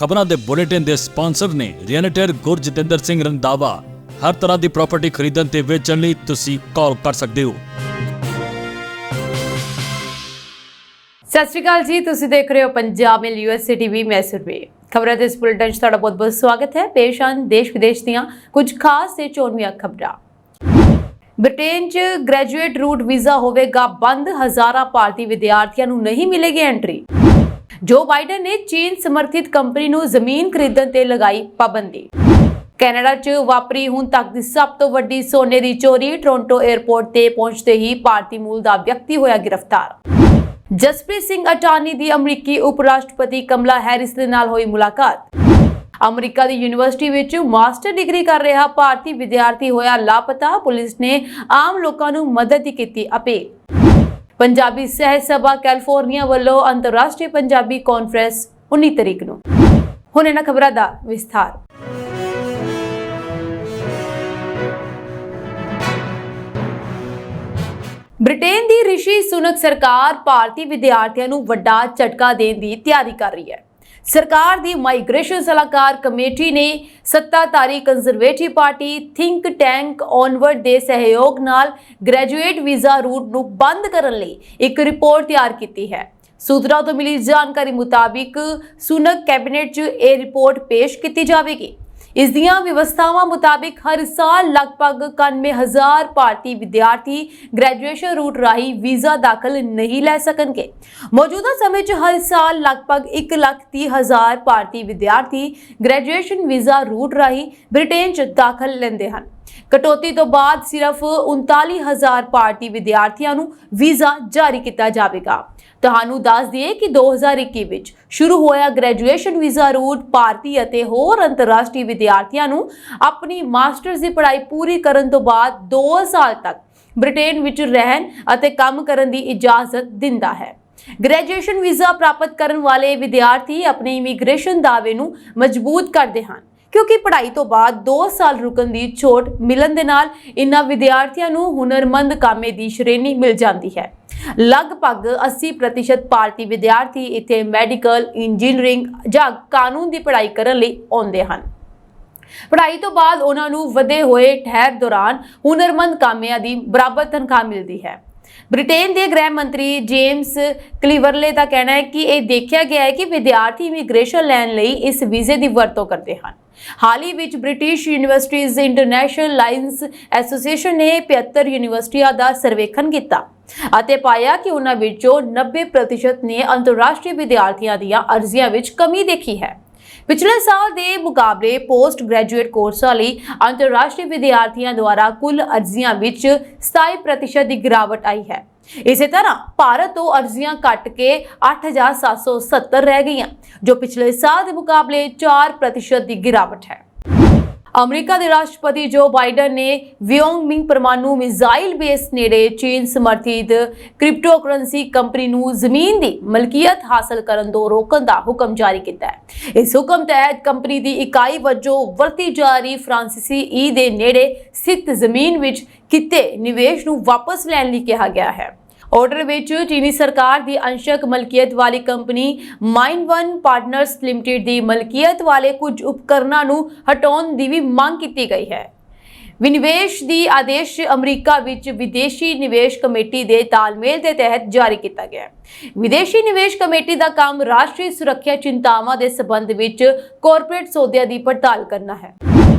ਖਬਰਾਂ ਦੇ ਬੁਲੇਟਿਨ ਦੇ ਸਪਾਂਸਰ ਨੇ ਰੀਅਲਟਰ ਗੁਰਜਿੰਦਰ ਸਿੰਘ ਰੰਧਾਵਾ। ਹਰ ਤਰ੍ਹਾਂ ਦੀ ਪ੍ਰਾਪਰਟੀ ਖਰੀਦਣ ਤੇ ਵੇਚਣ ਲਈ ਤੁਸੀਂ ਕਾਲ ਕਰ ਸਕਦੇ ਹੋ। ਸਤਿ ਸ਼੍ਰੀ ਅਕਾਲ ਜੀ, ਤੁਸੀਂ ਦੇਖ ਰਹੇ ਹੋ ਪੰਜਾਬ ਮੇਲ USA TV। ਮੈਂ ਸੁਰਵੀ। ਖਬਰਾਂ ਦੇ ਇਸ ਬੁਲੇਟਿਨ 'ਚ ਤੁਹਾਡਾ ਬਹੁਤ-ਬਹੁਤ ਸਵਾਗਤ ਹੈ। ਪੇਸ਼ ਹਨ ਦੇਸ਼ ਵਿਦੇਸ਼ ਦੀਆਂ ਕੁਝ ਖਾਸ ਤੇ ਚੋਣਵੀਆਂ ਖਬਰਾਂ। ਬ੍ਰਿਟੇਨ 'ਚ ਗ੍ਰੈਜੂਏਟ ਰੂਟ ਵੀਜ਼ਾ ਹੋਵੇਗਾ ਬੰਦ, ਹਜ਼ਾਰਾਂ ਭਾਰਤੀ ਵਿਦਿਆਰਥੀਆਂ ਨੂੰ ਨਹੀਂ ਮਿਲੇਗੀ ਐਂਟਰੀ। ਜੋ ਬਾਈਡਨ ਨੇ ਚੀਨ ਸਮਰਥਿਤ ਕੰਪਨੀ ਨੂੰ ਜ਼ਮੀਨ ਖਰੀਦਣ ਤੇ ਲਗਾਈ ਪਾਬੰਦੀ। ਕੈਨੇਡਾ 'ਚ ਵਾਪਰੀ ਹੁਣ ਤੱਕ ਦੀ ਸਭ ਤੋਂ ਵੱਡੀ ਸੋਨੇ ਦੀ ਚੋਰੀ। ਟੋਰਾਂਟੋ 에ਅਰਪੋਰਟ ਤੇ ਪਹੁੰਚਦੇ ਹੀ ਭਾਰਤੀ ਮੂਲ ਦਾ ਵਿਅਕਤੀ ਹੋਇਆ ਗ੍ਰਿਫਤਾਰ। ਜਸਪ੍ਰੀਤ ਸਿੰਘ ਅਟਾਨੀ ਦੀ ਅਮਰੀਕੀ ਉਪ ਰਾਸ਼ਟਰਪਤੀ ਕਮਲਾ ਹੈਰਿਸ ਦੇ ਨਾਲ ਹੋਈ ਮੁਲਾਕਾਤ। ਅਮਰੀਕਾ ਦੀ ਯੂਨੀਵਰਸਿਟੀ ਵਿੱਚ ਮਾਸਟਰ ਡਿਗਰੀ ਕਰ ਰਿਹਾ ਭਾਰਤੀ ਵਿਦਿਆਰਥੀ ਹੋਇਆ ਲਾਪਤਾ। ਪੁਲਿਸ ਨੇ ਆਮ ਲੋਕਾਂ ਨੂੰ ਮਦਦ ਦੀ ਕੀਤੀ ਅਪੀਲ। ਪੰਜਾਬੀ ਸਾਹਿਤ ਸਭਾ ਕੈਲੀਫੋਰਨੀਆ ਵੱਲੋਂ ਅੰਤਰਰਾਸ਼ਟਰੀ ਪੰਜਾਬੀ ਕਾਨਫਰੰਸ 19 ਤਰੀਕ ਨੂੰ। ਹੁਣ ਇਹਨਾਂ ਖਬਰਾਂ ਦਾ ਵਿਸਥਾਰ। ਬ੍ਰਿਟੇਨ ਦੀ ਰਿਸ਼ੀ ਸੁਨਕ ਸਰਕਾਰ ਭਾਰਤੀ ਵਿਦਿਆਰਥੀਆਂ ਨੂੰ ਵੱਡਾ ਝਟਕਾ ਦੇਣ ਦੀ ਤਿਆਰੀ ਕਰ ਰਹੀ ਹੈ। ਸਰਕਾਰ ਦੀ ਮਾਈਗ੍ਰੇਸ਼ਨ ਸਲਾਹਕਾਰ ਕਮੇਟੀ ਨੇ ਸੱਤਾਧਾਰੀ Conservative Party think tank Onward ਦੇ ਸਹਿਯੋਗ ਨਾਲ ਗ੍ਰੈਜੂਏਟ ਵੀਜ਼ਾ ਰੂਟ ਨੂੰ ਬੰਦ ਕਰਨ ਲਈ ਇੱਕ ਰਿਪੋਰਟ ਤਿਆਰ ਕੀਤੀ ਹੈ। ਸੂਤਰਾਂ ਤੋਂ ਮਿਲੀ ਜਾਣਕਾਰੀ ਮੁਤਾਬਿਕ ਸੁਨਕ ਕੈਬਨਿਟ 'ਚ ਇਹ ਰਿਪੋਰਟ ਪੇਸ਼ ਕੀਤੀ ਜਾਵੇਗੀ। ਇਸ ਦੀਆਂ ਵਿਵਸਥਾਵਾਂ ਮੁਤਾਬਿਕ ਹਰ ਸਾਲ ਲਗਭਗ 91,000 ਭਾਰਤੀ ਵਿਦਿਆਰਥੀ ਗ੍ਰੈਜੂਏਸ਼ਨ ਰੂਟ ਰਾਹੀਂ ਵੀਜ਼ਾ ਦਾਖਲ ਨਹੀਂ ਲੈ ਸਕਣਗੇ। ਮੌਜੂਦਾ ਸਮੇਂ 'ਚ ਹਰ ਸਾਲ ਲਗਭਗ 1,30,000 ਭਾਰਤੀ ਵਿਦਿਆਰਥੀ ਗ੍ਰੈਜੂਏਸ਼ਨ ਵੀਜ਼ਾ ਰੂਟ ਰਾਹੀਂ ਬ੍ਰਿਟੇਨ 'ਚ ਦਾਖਲ ਲੈਂਦੇ ਹਨ। ਕਟੌਤੀ ਤੋਂ ਬਾਅਦ ਸਿਰਫ 39,000 ਭਾਰਤੀ ਵਿਦਿਆਰਥੀਆਂ ਨੂੰ ਵੀਜ਼ਾ ਜਾਰੀ ਕੀਤਾ ਜਾਵੇਗਾ। ਤੁਹਾਨੂੰ ਦੱਸ ਦਈਏ ਕਿ 2021 ਵਿੱਚ ਸ਼ੁਰੂ ਹੋਇਆ ਗ੍ਰੈਜੂਏਸ਼ਨ ਵੀਜ਼ਾ ਰੂਟ ਭਾਰਤੀ ਅਤੇ ਹੋਰ ਅੰਤਰਰਾਸ਼ਟਰੀ ਵਿਦਿਆਰਥੀਆਂ ਨੂੰ ਆਪਣੀ ਮਾਸਟਰਜ਼ ਦੀ ਪੜ੍ਹਾਈ ਪੂਰੀ ਕਰਨ ਤੋਂ ਬਾਅਦ 2 ਸਾਲ ਤੱਕ ਬ੍ਰਿਟੇਨ ਵਿੱਚ ਰਹਿਣ ਅਤੇ ਕੰਮ ਕਰਨ ਦੀ ਇਜਾਜ਼ਤ ਦਿੰਦਾ ਹੈ। ਗ੍ਰੈਜੂਏਸ਼ਨ ਵੀਜ਼ਾ ਪ੍ਰਾਪਤ ਕਰਨ ਵਾਲੇ ਵਿਦਿਆਰਥੀ ਆਪਣੇ ਇਮੀਗ੍ਰੇਸ਼ਨ ਦਾਅਵੇ ਨੂੰ ਮਜ਼ਬੂਤ ਕਰਦੇ ਹਨ, ਕਿਉਂਕਿ ਪੜ੍ਹਾਈ ਤੋਂ ਬਾਅਦ 2 ਸਾਲ ਰੁਕਣ ਦੀ ਛੋਟ ਮਿਲਣ ਦੇ ਨਾਲ ਇਨ੍ਹਾਂ ਵਿਦਿਆਰਥੀਆਂ ਨੂੰ ਹੁਨਰਮੰਦ ਕਾਮੇ ਦੀ ਸ਼੍ਰੇਣੀ ਮਿਲ ਜਾਂਦੀ ਹੈ। ਲਗਭਗ 80% ਭਾਰਤੀ ਵਿਦਿਆਰਥੀ ਇੱਥੇ ਮੈਡੀਕਲ, ਇੰਜੀਨੀਅਰਿੰਗ ਜਾਂ ਕਾਨੂੰਨ ਦੀ ਪੜ੍ਹਾਈ ਕਰਨ ਲਈ ਆਉਂਦੇ ਹਨ। ਪੜ੍ਹਾਈ ਤੋਂ ਬਾਅਦ ਉਹਨਾਂ ਨੂੰ ਵਧੇ ਹੋਏ ਠਹਿਰ ਦੌਰਾਨ ਹੁਨਰਮੰਦ ਕਾਮਿਆਂ ਦੀ ਬਰਾਬਰ ਤਨਖਾਹ ਮਿਲਦੀ ਹੈ। ਬ੍ਰਿਟੇਨ ਦੇ ਗ੍ਰਹਿ ਮੰਤਰੀ ਜੇਮਸ ਕਲੀਵਰਲੇ ਦਾ ਕਹਿਣਾ ਹੈ ਕਿ ਇਹ ਦੇਖਿਆ ਗਿਆ ਹੈ ਕਿ ਵਿਦਿਆਰਥੀ ਇਮੀਗ੍ਰੇਸ਼ਨ ਲੈਣ ਲਈ ਇਸ ਵੀਜ਼ੇ ਦੀ ਵਰਤੋਂ ਕਰਦੇ ਹਨ। ਹਾਲ ਹੀ ਵਿੱਚ ਬ੍ਰਿਟਿਸ਼ ਯੂਨੀਵਰਸਿਟੀਜ਼ ਇੰਟਰਨੈਸ਼ਨਲ ਲਾਇਨਸ ਐਸੋਸੀਏਸ਼ਨ ਨੇ 75 ਯੂਨੀਵਰਸਿਟੀਆਂ ਦਾ ਸਰਵੇਖਣ ਕੀਤਾ ਅਤੇ ਪਾਇਆ ਕਿ ਉਹਨਾਂ ਵਿੱਚੋਂ 90% ਨੇ ਅੰਤਰਰਾਸ਼ਟਰੀ ਵਿਦਿਆਰਥੀਆਂ ਦੀਆਂ ਅਰਜ਼ੀਆਂ ਵਿੱਚ ਕਮੀ ਦੇਖੀ ਹੈ। ਪਿਛਲੇ ਸਾਲ ਦੇ ਮੁਕਾਬਲੇ ਪੋਸਟ ਗ੍ਰੈਜੂਏਟ ਕੋਰਸਾਂ ਲਈ ਅੰਤਰਰਾਸ਼ਟਰੀ ਵਿਦਿਆਰਥੀਆਂ ਦੁਆਰਾ ਕੁੱਲ ਅਰਜ਼ੀਆਂ ਵਿੱਚ 27% ਦੀ ਗਿਰਾਵਟ ਆਈ ਹੈ। ਇਸੇ ਤਰ੍ਹਾਂ ਭਾਰਤ ਤੋਂ ਅਰਜ਼ੀਆਂ ਘਟ ਕੇ 8,770 ਰਹਿ ਗਈਆਂ, ਜੋ ਪਿਛਲੇ ਸਾਲ ਦੇ ਮੁਕਾਬਲੇ 4% ਦੀ ਗਿਰਾਵਟ ਹੈ। ਅਮਰੀਕਾ ਦੇ ਰਾਸ਼ਟਰਪਤੀ ਜੋ ਬਾਈਡਨ ਨੇ ਵਿਯੋਂਗਮਿੰਗ ਪਰਮਾਣੂ ਮਿਜ਼ਾਈਲ ਬੇਸ ਨੇੜੇ ਚੀਨ ਸਮਰਥਿਤ ਕ੍ਰਿਪਟੋਕਰੰਸੀ ਕੰਪਨੀ ਨੂੰ ਜ਼ਮੀਨ ਦੀ ਮਲਕੀਅਤ ਹਾਸਲ ਕਰਨ ਤੋਂ ਰੋਕਣ ਦਾ ਹੁਕਮ ਜਾਰੀ ਕੀਤਾ ਹੈ। ਇਸ ਹੁਕਮ ਤਹਿਤ ਕੰਪਨੀ ਦੀ ਇਕਾਈ ਵਜੋਂ ਵਰਤੀ ਜਾ ਰਹੀ ਫ੍ਰਾਂਸੀਸੀ ਈ ਦੇ ਨੇੜੇ ਸਥਿਤ ਜ਼ਮੀਨ ਵਿੱਚ ਕੀਤੇ ਨਿਵੇਸ਼ ਨੂੰ ਵਾਪਸ ਲੈਣ ਲਈ ਕਿਹਾ ਗਿਆ ਹੈ। ਆਰਡਰ ਵਿੱਚ ਚੀਨੀ ਸਰਕਾਰ ਦੀ ਅੰਸ਼ਕ ਮਲਕੀਅਤ ਵਾਲੀ ਕੰਪਨੀ ਮਾਈਨਵਨ ਪਾਰਟਨਰਸ ਲਿਮਟਿਡ ਦੀ ਮਲਕੀਅਤ ਵਾਲੇ ਕੁਝ ਉਪਕਰਨਾਂ ਨੂੰ ਹਟਾਉਣ ਦੀ ਵੀ ਮੰਗ ਕੀਤੀ ਗਈ ਹੈ। ਵਿਨਿਵੇਸ਼ ਦੀ ਆਦੇਸ਼ ਅਮਰੀਕਾ ਵਿੱਚ ਵਿਦੇਸ਼ੀ ਨਿਵੇਸ਼ ਕਮੇਟੀ ਦੇ ਤਾਲਮੇਲ ਦੇ ਤਹਿਤ ਜਾਰੀ ਕੀਤਾ ਗਿਆ ਹੈ। ਵਿਦੇਸ਼ੀ ਨਿਵੇਸ਼ ਕਮੇਟੀ ਦਾ ਕੰਮ ਰਾਸ਼ਟਰੀ ਸੁਰੱਖਿਆ ਚਿੰਤਾਵਾਂ ਦੇ ਸਬੰਧ ਵਿੱਚ ਕਾਰਪੋਰੇਟ ਸੌਦਿਆਂ ਦੀ ਪੜਤਾਲ ਕਰਨਾ ਹੈ।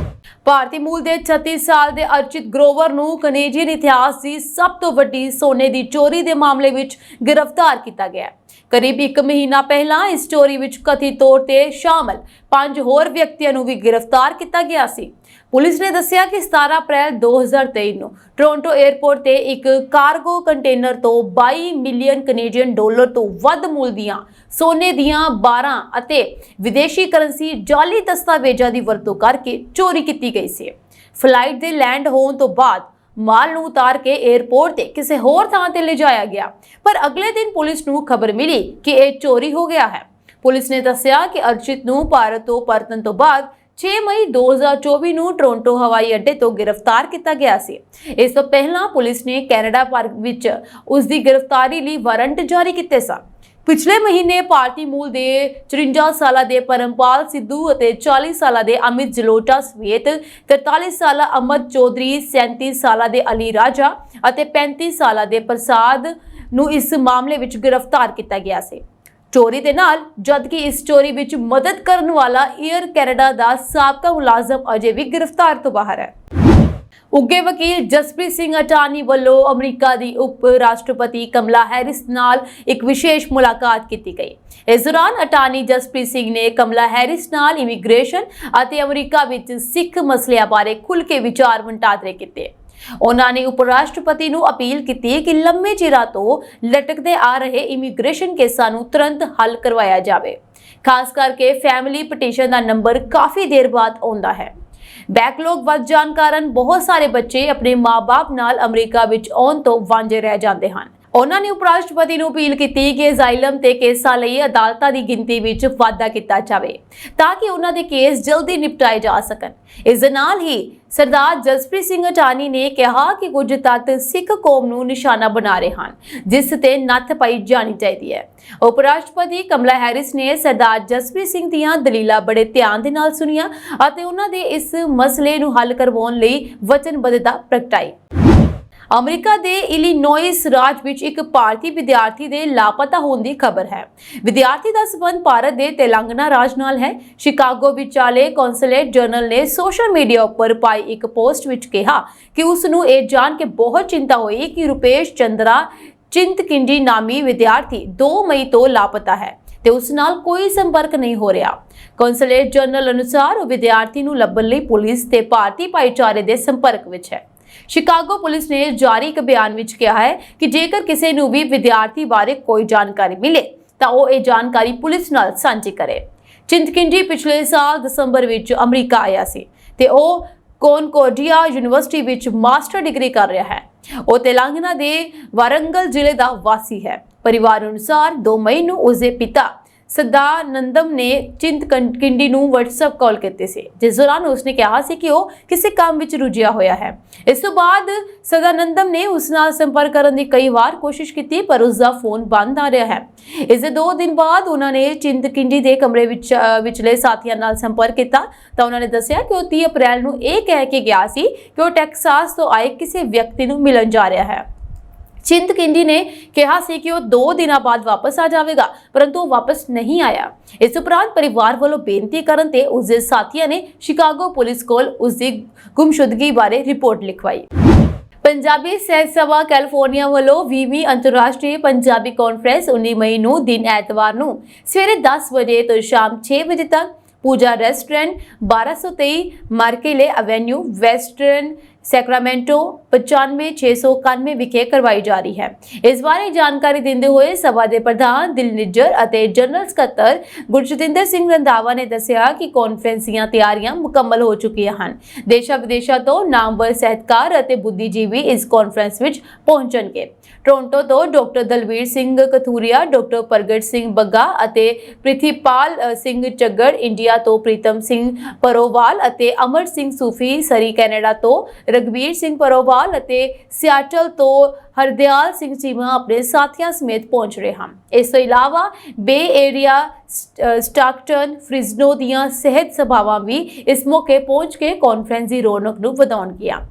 ਭਾਰਤੀ ਮੂਲ ਦੇ 36 ਸਾਲ ਦੇ ਅਰਚਿਤ ਗਰੋਵਰ ਨੂੰ ਕੈਨੇਡੀਅਨ ਇਤਿਹਾਸ ਦੀ ਸਭ ਤੋਂ ਵੱਡੀ ਸੋਨੇ ਦੀ ਚੋਰੀ ਦੇ ਮਾਮਲੇ ਵਿੱਚ ਗ੍ਰਿਫਤਾਰ ਕੀਤਾ ਗਿਆ। ਕਰੀਬ 1 ਮਹੀਨਾ ਪਹਿਲਾਂ ਇਸ ਚੋਰੀ ਵਿੱਚ ਕਥਿਤ ਤੌਰ ਤੇ ਸ਼ਾਮਲ 5 ਹੋਰ ਵਿਅਕਤੀਆਂ ਨੂੰ ਵੀ ਗ੍ਰਿਫਤਾਰ ਕੀਤਾ ਗਿਆ ਸੀ। ਪੁਲਿਸ ਨੇ ਦੱਸਿਆ ਕਿ 17 ਅਪ੍ਰੈਲ 2023 ਨੂੰ ਟੋਰਾਂਟੋ 에ਅਰਪੋਰਟ ਤੇ ਇੱਕ ਕਾਰਗੋ ਕੰਟੇਨਰ ਤੋਂ 22 ਮਿਲੀਅਨ ਕੈਨੇਡੀਅਨ ਡਾਲਰ ਤੋਂ ਵੱਧ ਮੁੱਲ ਦੀਆਂ ਸੋਨੇ ਦੀਆਂ 12 ਅਤੇ ਵਿਦੇਸ਼ੀ ਕਰੰਸੀ ਜਾਲੀ ਦਸਤਾਵੇਜ਼ਾਂ ਦੀ ਵਰਤੋਂ ਕਰਕੇ ਚੋਰੀ ਕੀਤੀ ਗਈ ਸੀ। ਫਲਾਈਟ ਦੇ ਲੈਂਡ ਹੋਣ ਤੋਂ ਬਾਅਦ ਮਾਲ ਨੂੰ ਉਤਾਰ ਕੇ 에ਅਰਪੋਰਟ ਤੇ ਕਿਸੇ ਹੋਰ ਥਾਂ ਤੇ ਲਿਜਾਇਆ ਗਿਆ, ਪਰ ਅਗਲੇ ਦਿਨ ਪੁਲਿਸ ਨੂੰ ਖਬਰ ਮਿਲੀ ਕਿ ਇਹ ਚੋਰੀ ਹੋ ਗਿਆ ਹੈ। ਪੁਲਿਸ ਨੇ ਦੱਸਿਆ ਕਿ ਅਰਚਿਤ ਨੂੰ ਭਾਰਤ ਤੋਂ ਪਰਤਣ ਤੋਂ ਬਾਅਦ 6 ਮਈ 2024 ਨੂੰ ਟੋਰਾਂਟੋ ਹਵਾਈ ਅੱਡੇ ਤੋਂ ਗ੍ਰਿਫਤਾਰ ਕੀਤਾ ਗਿਆ ਸੀ। ਇਸ ਤੋਂ ਪਹਿਲਾਂ ਪੁਲਿਸ ਨੇ ਕੈਨੇਡਾ ਵਿੱਚ ਉਸ ਦੀ ਗ੍ਰਿਫਤਾਰੀ ਲਈ ਵਾਰੰਟ ਜਾਰੀ ਕੀਤੇ ਸਨ। ਪਿਛਲੇ ਮਹੀਨੇ ਭਾਰਤੀ ਮੂਲ ਦੇ 54 ਸਾਲਾਂ ਦੇ ਪਰਮਪਾਲ ਸਿੱਧੂ ਅਤੇ 40 ਸਾਲਾਂ ਦੇ ਅਮਿਤ ਜਲੋਟਾ ਸਮੇਤ 43 ਸਾਲਾ ਅਮਦ ਚੌਧਰੀ, 37 ਸਾਲਾਂ ਦੇ ਅਲੀ ਰਾਜਾ ਅਤੇ 35 ਸਾਲਾਂ ਦੇ ਪ੍ਰਸਾਦ ਨੂੰ ਇਸ ਮਾਮਲੇ ਵਿੱਚ ਗ੍ਰਿਫਤਾਰ ਕੀਤਾ ਗਿਆ ਸੀ ਚੋਰੀ ਦੇ ਨਾਲ, ਜਦਕਿ ਇਸ ਚੋਰੀ ਵਿੱਚ ਮਦਦ ਕਰਨ ਵਾਲਾ 에ਅਰ ਕੈਨੇਡਾ ਦਾ ਸਾਬਕਾ ਮੁਲਾਜ਼ਮ ਅਜੇ ਵੀ ਗ੍ਰਿਫਤਾਰ ਤੋਂ ਬਾਹਰ ਹੈ। ਉੱਘੇ ਵਕੀਲ ਜਸਪ੍ਰੀਤ ਸਿੰਘ ਅਟਾਨੀ ਵੱਲੋਂ ਅਮਰੀਕਾ ਦੀ ਉਪ ਰਾਸ਼ਟਰਪਤੀ ਕਮਲਾ ਹੈਰਿਸ ਨਾਲ ਇੱਕ ਵਿਸ਼ੇਸ਼ ਮੁਲਾਕਾਤ ਕੀਤੀ ਗਈ। ਇਸ ਦੌਰਾਨ ਅਟਾਨੀ ਜਸਪ੍ਰੀਤ ਸਿੰਘ ਨੇ ਕਮਲਾ ਹੈਰਿਸ ਨਾਲ ਇਮੀਗ੍ਰੇਸ਼ਨ ਅਤੇ ਅਮਰੀਕਾ ਵਿੱਚ ਸਿੱਖ ਮਸਲਿਆਂ ਬਾਰੇ ਖੁੱਲ੍ਹ ਕੇ ਵਿਚਾਰ ਵਟਾਂਦਰੇ ਕੀਤੇ। ਉਹਨਾਂ ਨੇ ਉਪ ਰਾਸ਼ਟਰਪਤੀ ਨੂੰ ਅਪੀਲ ਕੀਤੀ ਕਿ ਲੰਮੇ ਚਿਰਾਂ ਤੋਂ ਲਟਕਦੇ ਆ ਰਹੇ ਇਮੀਗ੍ਰੇਸ਼ਨ ਕੇਸਾਂ ਨੂੰ ਤੁਰੰਤ ਹੱਲ ਕਰਵਾਇਆ ਜਾਵੇ। ਖਾਸ ਕਰਕੇ ਫੈਮਿਲੀ ਪਟੀਸ਼ਨ ਦਾ ਨੰਬਰ ਕਾਫੀ ਦੇਰ ਬਾਅਦ ਆਉਂਦਾ ਹੈ। ਬੈਕਲੌਗ ਵੱਧ ਜਾਣ ਕਾਰਨ ਬਹੁਤ ਸਾਰੇ ਬੱਚੇ ਆਪਣੇ ਮਾਂ-ਬਾਪ ਨਾਲ ਅਮਰੀਕਾ ਵਿੱਚ ਆਉਣ ਤੋਂ ਵਾਂਝੇ ਰਹਿ ਜਾਂਦੇ ਹਨ। ਉਹਨਾਂ ਨੇ ਉਪ ਰਾਸ਼ਟਰਪਤੀ ਨੂੰ ਅਪੀਲ ਕੀਤੀ ਕਿ ਅਜ਼ਾਈਲਮ ਤੇ ਕੇਸਾਂ ਲਈ ਅਦਾਲਤਾਂ ਦੀ ਗਿਣਤੀ ਵਿੱਚ ਵਾਧਾ ਕੀਤਾ ਜਾਵੇ ਤਾਂ ਕਿ ਉਹਨਾਂ ਦੇ ਕੇਸ ਜਲਦੀ ਨਿਪਟਾਏ ਜਾ ਸਕਣ। ਇਸ ਦੇ ਨਾਲ ਹੀ ਸਰਦਾਰ ਜਸਪ੍ਰੀਤ ਸਿੰਘ ਅਟਾਨੀ ਨੇ ਕਿਹਾ ਕਿ ਕੁਝ ਤੱਤ ਸਿੱਖ ਕੌਮ ਨੂੰ ਨਿਸ਼ਾਨਾ ਬਣਾ ਰਹੇ ਹਨ, ਜਿਸ ਤੇ ਨੱਥ ਪਾਈ ਜਾਣੀ ਚਾਹੀਦੀ ਹੈ। ਉਪ ਰਾਸ਼ਟਰਪਤੀ ਕਮਲਾ ਹੈਰਿਸ ਨੇ ਸਰਦਾਰ ਜਸਪ੍ਰੀਤ ਸਿੰਘ ਦੀਆਂ ਦਲੀਲਾਂ ਬੜੇ ਧਿਆਨ ਦੇ ਨਾਲ ਸੁਣੀਆਂ ਅਤੇ ਉਹਨਾਂ ਦੇ ਇਸ ਮਸਲੇ ਨੂੰ ਹੱਲ ਕਰਵਾਉਣ ਲਈ ਵਚਨਬੱਧਤਾ ਪ੍ਰਗਟਾਈ। ਅਮਰੀਕਾ ਦੇ ਇਲੀਨੋਇਸ ਰਾਜ ਵਿੱਚ ਇੱਕ ਭਾਰਤੀ ਵਿਦਿਆਰਥੀ ਦੇ ਲਾਪਤਾ ਹੋਣ ਦੀ ਖਬਰ ਹੈ। ਵਿਦਿਆਰਥੀ ਦਾ ਸਬੰਧ ਭਾਰਤ ਦੇ ਤੇਲੰਗਾਨਾ ਰਾਜ ਨਾਲ ਹੈ। ਸ਼ਿਕਾਗੋ ਵਿਚਾਲੇ ਕੌਂਸੂਲੇਟ ਜਨਰਲ ਨੇ ਸੋਸ਼ਲ ਮੀਡੀਆ ਉੱਪਰ ਪਾਈ ਇੱਕ ਪੋਸਟ ਵਿੱਚ ਕਿਹਾ ਕਿ ਉਸ ਨੂੰ ਇਹ ਜਾਣ ਕੇ ਬਹੁਤ ਚਿੰਤਾ ਹੋਈ ਕਿ ਰੂਪੇਸ਼ ਚੰਦਰਾ ਚਿੰਤਕਿੰਡੀ ਨਾਮੀ ਵਿਦਿਆਰਥੀ 2 ਮਈ ਤੋਂ ਲਾਪਤਾ ਹੈ ਤੇ ਉਸ ਨਾਲ ਕੋਈ ਸੰਪਰਕ ਨਹੀਂ ਹੋ ਰਿਹਾ। ਕੌਂਸੂਲੇਟ ਜਨਰਲ ਅਨੁਸਾਰ ਉਹ ਵਿਦਿਆਰਥੀ ਨੂੰ ਲੱਭਣ ਲਈ ਪੁਲਿਸ ਤੇ ਭਾਰਤੀ ਭਾਈਚਾਰੇ ਦੇ ਸੰਪਰਕ ਵਿੱਚ ਹੈ। ਸ਼ਿਕਾਗੋ ਪੁਲਿਸ ਨੇ ਜਾਰੀ ਇੱਕ ਬਿਆਨ ਵਿੱਚ ਕਿਹਾ ਹੈ ਕਿ ਜੇਕਰ ਕਿਸੇ ਨੂੰ ਵੀ ਵਿਦਿਆਰਥੀ ਬਾਰੇ ਕੋਈ ਜਾਣਕਾਰੀ ਮਿਲੇ ਤਾਂ ਉਹ ਇਹ ਜਾਣਕਾਰੀ ਪੁਲਿਸ ਨਾਲ ਸਾਂਝੀ ਕਰੇ। ਚਿੰਤਕਿੰਡੀ ਪਿਛਲੇ ਸਾਲ ਦਸੰਬਰ ਵਿੱਚ ਅਮਰੀਕਾ ਆਇਆ ਸੀ ਤੇ ਉਹ ਕੋਨਕੋਰਡੀਆ ਯੂਨੀਵਰਸਿਟੀ ਵਿੱਚ ਮਾਸਟਰ ਡਿਗਰੀ ਕਰ ਰਿਹਾ ਹੈ। ਉਹ ਤੇਲੰਗਾਨਾ ਦੇ ਵਾਰੰਗਲ ਜ਼ਿਲ੍ਹੇ ਦਾ ਵਾਸੀ ਹੈ। ਪਰਿਵਾਰ ਅਨੁਸਾਰ 2 ਮਈ ਨੂੰ ਉਸਦੇ ਪਿਤਾ ਸਦਾਨੰਦਮ ਨੇ ਚਿੰਤਕਿੰਡੀ ਨੂੰ WhatsApp ਕਾਲ ਕੀਤੀ ਸੀ, ਜਿਸ ਦੌਰਾਨ ਉਸਨੇ ਕਿਹਾ ਸੀ ਕਿ ਉਹ ਕਿਸੇ ਕੰਮ ਵਿੱਚ ਰੁੱਝਿਆ ਹੋਇਆ ਹੈ। ਇਸ ਤੋਂ ਬਾਅਦ ਸਦਾਨੰਦਮ ਨੇ ਉਸ ਨਾਲ ਸੰਪਰਕ ਕਰਨ ਦੀ ਕਈ ਵਾਰ ਕੋਸ਼ਿਸ਼ ਕੀਤੀ ਪਰ ਉਸ ਦਾ ਫੋਨ ਬੰਦ ਆ ਰਿਹਾ ਹੈ। ਇਸ ਦੇ 2 ਦਿਨ ਬਾਅਦ ਉਹਨਾਂ ਨੇ ਚਿੰਤਕਿੰਡੀ ਦੇ ਕਮਰੇ ਵਿਚਲੇ ਸਾਥੀਆਂ ਨਾਲ ਸੰਪਰਕ ਕੀਤਾ ਤਾਂ ਉਹਨਾਂ ਨੇ ਦੱਸਿਆ ਕਿ ਉਹ 30 ਅਪ੍ਰੈਲ ਨੂੰ ਇਹ ਕਹਿ ਕੇ ਗਿਆ ਸੀ ਕਿ ਉਹ ਟੈਕਸਾਸ ਤੋਂ ਆਏ ਕਿਸੇ ਵਿਅਕਤੀ ਨੂੰ ਮਿਲਣ ਜਾ ਰਿਹਾ ਹੈ। ਚਿੰਤਕਿੰਡੀ ਨੇ ਕਿਹਾ ਸੀ ਕਿ ਉਹ 2 ਦਿਨਾਂ ਬਾਅਦ ਵਾਪਸ ਆ ਜਾਵੇਗਾ, ਪਰੰਤੂ ਉਹ ਵਾਪਸ ਨਹੀਂ ਆਇਆ। ਇਸ ਉਪਰੰਤ ਪਰਿਵਾਰ ਵੱਲੋਂ ਬੇਨਤੀ ਕਰਨ ਤੇ ਉਸ ਦੇ ਸਾਥੀਆਂ ਨੇ ਸ਼ਿਕਾਗੋ ਪੁਲਿਸ ਕੋਲ ਉਸ ਦੀ ਗੁੰਮਸ਼ੁਦਗੀ ਬਾਰੇ ਰਿਪੋਰਟ ਲਿਖਵਾਈ। ਪੰਜਾਬੀ ਸਾਹਿਤ ਸਭਾ ਕੈਲੀਫੋਰਨੀਆ ਵੱਲੋਂ 20ਵੀਂ ਅੰਤਰਰਾਸ਼ਟਰੀ ਪੰਜਾਬੀ ਕਾਨਫਰੰਸ 19 ਮਈ ਨੂੰ ਦਿਨ ਐਤਵਾਰ ਨੂੰ ਸਵੇਰੇ 10 ਵਜੇ ਤੋਂ ਸ਼ਾਮ 6 ਵਜੇ ਤੱਕ ਪੂਜਾ ਰੈਸਟੋਰੈਂਟ 1223 ਮਾਰਕੇਲੇ ਐਵੇਨਿਊ ਵੈਸਟਰਨ ਸੈਕਰਾਮੈਂਟੋ 95691 ਵਿਖੇ ਕਰਵਾਈ ਜਾ ਰਹੀ ਹੈ। ਇਸ ਬਾਰੇ ਜਾਣਕਾਰੀ ਦਿੰਦੇ ਹੋਏ ਸਭਾ ਦੇ ਪ੍ਰਧਾਨ ਦਿਲ ਨਿੱਜਰ ਅਤੇ ਜਨਰਲ ਸਕੱਤਰ ਗੁਰਜਤਿੰਦਰ ਸਿੰਘ ਰੰਧਾਵਾ ਨੇ ਦੱਸਿਆ ਕਿ ਕਾਨਫਰੰਸ ਦੀਆਂ ਤਿਆਰੀਆਂ ਮੁਕੰਮਲ ਹੋ ਚੁੱਕੀਆਂ ਹਨ। ਦੇਸ਼ਾਂ ਵਿਦੇਸ਼ਾਂ ਤੋਂ ਨਾਮਵਰ ਸਾਹਿਤਕਾਰ ਅਤੇ ਬੁੱਧੀਜੀਵੀ ਇਸ ਕਾਨਫਰੰਸ ਵਿੱਚ ਪਹੁੰਚਣਗੇ। ਟੋਰਾਂਟੋ ਤੋਂ ਡਾਕਟਰ ਦਲਵੀਰ ਸਿੰਘ ਕਥੂਰੀਆ, ਡਾਕਟਰ ਪ੍ਰਗਟ ਸਿੰਘ ਬੱਗਾ ਅਤੇ ਪ੍ਰਿਥੀਪਾਲ ਸਿੰਘ ਚੱਗੜ, ਇੰਡੀਆ ਤੋਂ ਪ੍ਰੀਤਮ ਸਿੰਘ ਪਰੋਵਾਲ ਅਤੇ ਅਮਰ ਸਿੰਘ ਸੂਫੀ, ਸਰੀ ਕੈਨੇਡਾ ਤੋਂ ਰਗਵੀਰ ਸਿੰਘ ਪਰੋਵਾਲ ਅਤੇ ਸਿਆਟਲ ਤੋਂ ਹਰਦਿਆਲ ਸਿੰਘ ਚੀਮਾ ਆਪਣੇ ਸਾਥੀਆਂ ਸਮੇਤ ਪਹੁੰਚ ਰਹੇ ਹਨ। ਇਸ ਤੋਂ ਇਲਾਵਾ ਬੇ ਏਰੀਆ, ਸਟਾਕਟਨ, ਫ੍ਰਿਜ਼ਨੋ ਦੀਆਂ ਸਿਹਤ ਸਭਾਵਾਂ ਵੀ ਇਸ ਮੌਕੇ ਪਹੁੰਚ ਕੇ ਕਾਨਫਰੰਸ ਦੀ ਰੌਣਕ ਨੂੰ ਵਧਾਉਣਗੀਆਂ।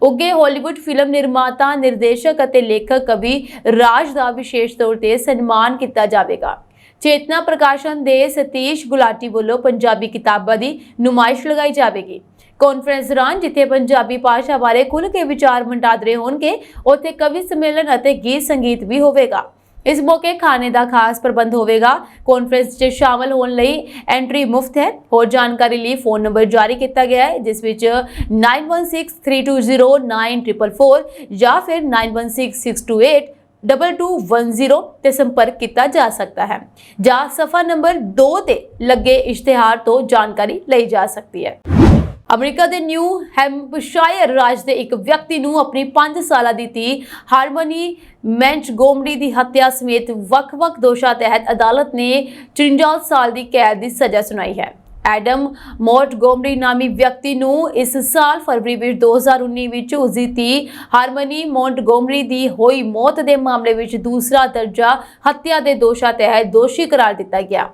ਉੱਘੇ ਹਾਲੀਵੁੱਡ ਫਿਲਮ ਨਿਰਮਾਤਾ, ਨਿਰਦੇਸ਼ਕ ਅਤੇ ਲੇਖਕ ਕਵੀ ਰਾਜ ਦਾ ਵਿਸ਼ੇਸ਼ ਤੌਰ ਤੇ ਸਨਮਾਨ ਕੀਤਾ ਜਾਵੇਗਾ। ਚੇਤਨਾ ਪ੍ਰਕਾਸ਼ਨ ਦੇ ਸਤੀਸ਼ ਗੁਲਾਟੀ ਵੱਲੋਂ ਪੰਜਾਬੀ ਕਿਤਾਬਾਂ ਦੀ ਨੁਮਾਇਸ਼ ਲਗਾਈ ਜਾਵੇਗੀ। ਕਾਨਫਰੰਸ ਦੌਰਾਨ ਜਿੱਥੇ ਪੰਜਾਬੀ ਭਾਸ਼ਾ ਬਾਰੇ ਖੁੱਲ੍ਹ ਕੇ ਵਿਚਾਰ ਵਟਾਂਦਰੇ ਹੋਣਗੇ, ਉੱਥੇ ਕਵੀ ਸੰਮੇਲਨ ਅਤੇ ਗੀਤ ਸੰਗੀਤ ਵੀ ਹੋਵੇਗਾ। ਇਸ ਮੌਕੇ ਖਾਣੇ ਦਾ ਖਾਸ ਪ੍ਰਬੰਧ ਹੋਵੇਗਾ। ਕਾਨਫਰੰਸ 'ਚ ਸ਼ਾਮਲ ਹੋਣ ਲਈ ਐਂਟਰੀ ਮੁਫਤ ਹੈ। ਹੋਰ ਜਾਣਕਾਰੀ ਲਈ ਫੋਨ ਨੰਬਰ ਜਾਰੀ ਕੀਤਾ ਗਿਆ ਹੈ, ਜਿਸ ਵਿੱਚ 9163209444 ਜਾਂ ਫਿਰ 9166282210 ਤੇ ਸੰਪਰਕ ਕੀਤਾ ਜਾ ਸਕਦਾ ਹੈ ਜਾਂ ਸਫਾ ਨੰਬਰ 2 ਤੇ ਲੱਗੇ ਇਸ਼ਤਿਹਾਰ ਤੋਂ ਜਾਣਕਾਰੀ ਲਈ ਜਾ ਸਕਦੀ ਹੈ। ਅਮਰੀਕਾ ਦੇ ਨਿਊ ਹੈਂਪਸ਼ਾਇਰ ਰਾਜ ਦੇ ਇੱਕ ਵਿਅਕਤੀ ਨੂੰ ਆਪਣੀ 5 ਸਾਲਾਂ ਦੀ ਧੀ ਹਾਰਮਨੀ ਮੈਂਟਗੋਮਰੀ ਦੀ ਹੱਤਿਆ ਸਮੇਤ ਵੱਖ-ਵੱਖ ਦੋਸ਼ਾਂ ਤਹਿਤ ਅਦਾਲਤ ਨੇ 53 ਸਾਲ ਦੀ ਕੈਦ ਦੀ ਸਜ਼ਾ ਸੁਣਾਈ ਹੈ। ਐਡਮ ਮੌਂਟਗੋਮਰੀ ਨਾਮੀ ਵਿਅਕਤੀ ਨੂੰ ਇਸ ਸਾਲ ਫਰਵਰੀ ਵਿੱਚ 2019 ਵਿੱਚ ਉਸਦੀ ਧੀ ਹਾਰਮਨੀ ਮੌਂਟਗੋਮਰੀ ਦੀ ਹੋਈ ਮੌਤ ਦੇ ਮਾਮਲੇ ਵਿੱਚ ਦੂਸਰਾ ਦਰਜਾ ਹੱਤਿਆ ਦੇ ਦੋਸ਼ਾਂ ਤਹਿਤ ਦੋਸ਼ੀ ਕਰਾਰ ਦਿੱਤਾ ਗਿਆ।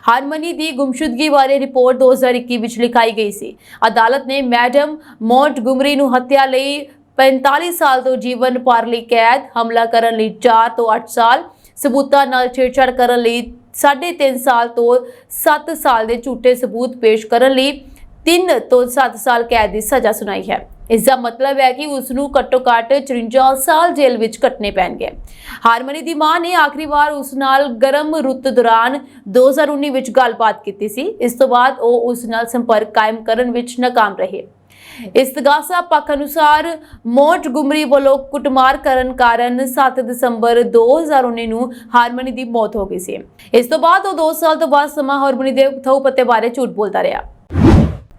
ਹਾਰਮਨੀ ਦੀ ਗੁੰਮਸ਼ੁਦਗੀ ਬਾਰੇ ਰਿਪੋਰਟ 2021 ਵਿੱਚ ਲਿਖਾਈ ਗਈ ਸੀ। ਅਦਾਲਤ ਨੇ ਮੈਡਮ ਮੌਂਟਗੋਮਰੀ ਨੂੰ ਹੱਤਿਆ ਲਈ 45 ਸਾਲ ਤੋਂ ਜੀਵਨ ਭਰ ਲਈ ਕੈਦ, ਹਮਲਾ ਕਰਨ ਲਈ 4 ਤੋਂ 8 ਸਾਲ, ਸਬੂਤਾਂ ਨਾਲ ਛੇੜਛਾੜ ਕਰਨ ਲਈ 3.5 ਸਾਲ ਤੋਂ 7 ਸਾਲ ਦੇ ਝੂਠੇ ਸਬੂਤ ਪੇਸ਼ ਕਰਨ ਲਈ 3 ਤੋਂ 7 ਸਾਲ ਕੈਦ ਦੀ ਸਜ਼ਾ ਸੁਣਾਈ ਹੈ। ਇਸ ਦਾ ਮਤਲਬ ਹੈ ਕਿ ਉਸ ਨੂੰ ਘੱਟੋ-ਘੱਟ 54 ਸਾਲ ਜੇਲ੍ਹ ਵਿੱਚ ਕੱਟਣੇ ਪੈਣਗੇ। ਹਾਰਮਨੀ ਦੀ ਮਾਂ ਨੇ ਆਖਰੀ ਵਾਰ ਉਸ ਨਾਲ ਗਰਮ ਰੁੱਤ ਦੌਰਾਨ 2019 ਵਿੱਚ ਗੱਲਬਾਤ ਕੀਤੀ ਸੀ। ਇਸ ਤੋਂ ਬਾਅਦ ਉਹ ਉਸ ਨਾਲ ਸੰਪਰਕ ਕਾਇਮ ਕਰਨ ਵਿੱਚ ਨਾਕਾਮ ਰਹੇ। ਇਸਤਗਾਸਾ ਪੱਖ ਅਨੁਸਾਰ ਮੌਂਟਗੋਮਰੀ ਵੱਲੋਂ ਕੁੱਟਮਾਰ ਕਰਨ ਕਾਰਨ 7 ਦਸੰਬਰ 2019 ਨੂੰ ਹਾਰਮਨੀ ਦੀ ਮੌਤ ਹੋ ਗਈ ਸੀ। ਇਸ ਤੋਂ ਬਾਅਦ ਉਹ 2 ਸਾਲ ਤੋਂ ਬਾਅਦ ਸਮਾਂ ਹਾਰਮਨੀ ਦੇ ਥਹੁ ਪੱਤੇ ਬਾਰੇ ਝੂਠ ਬੋਲਦਾ ਰਿਹਾ।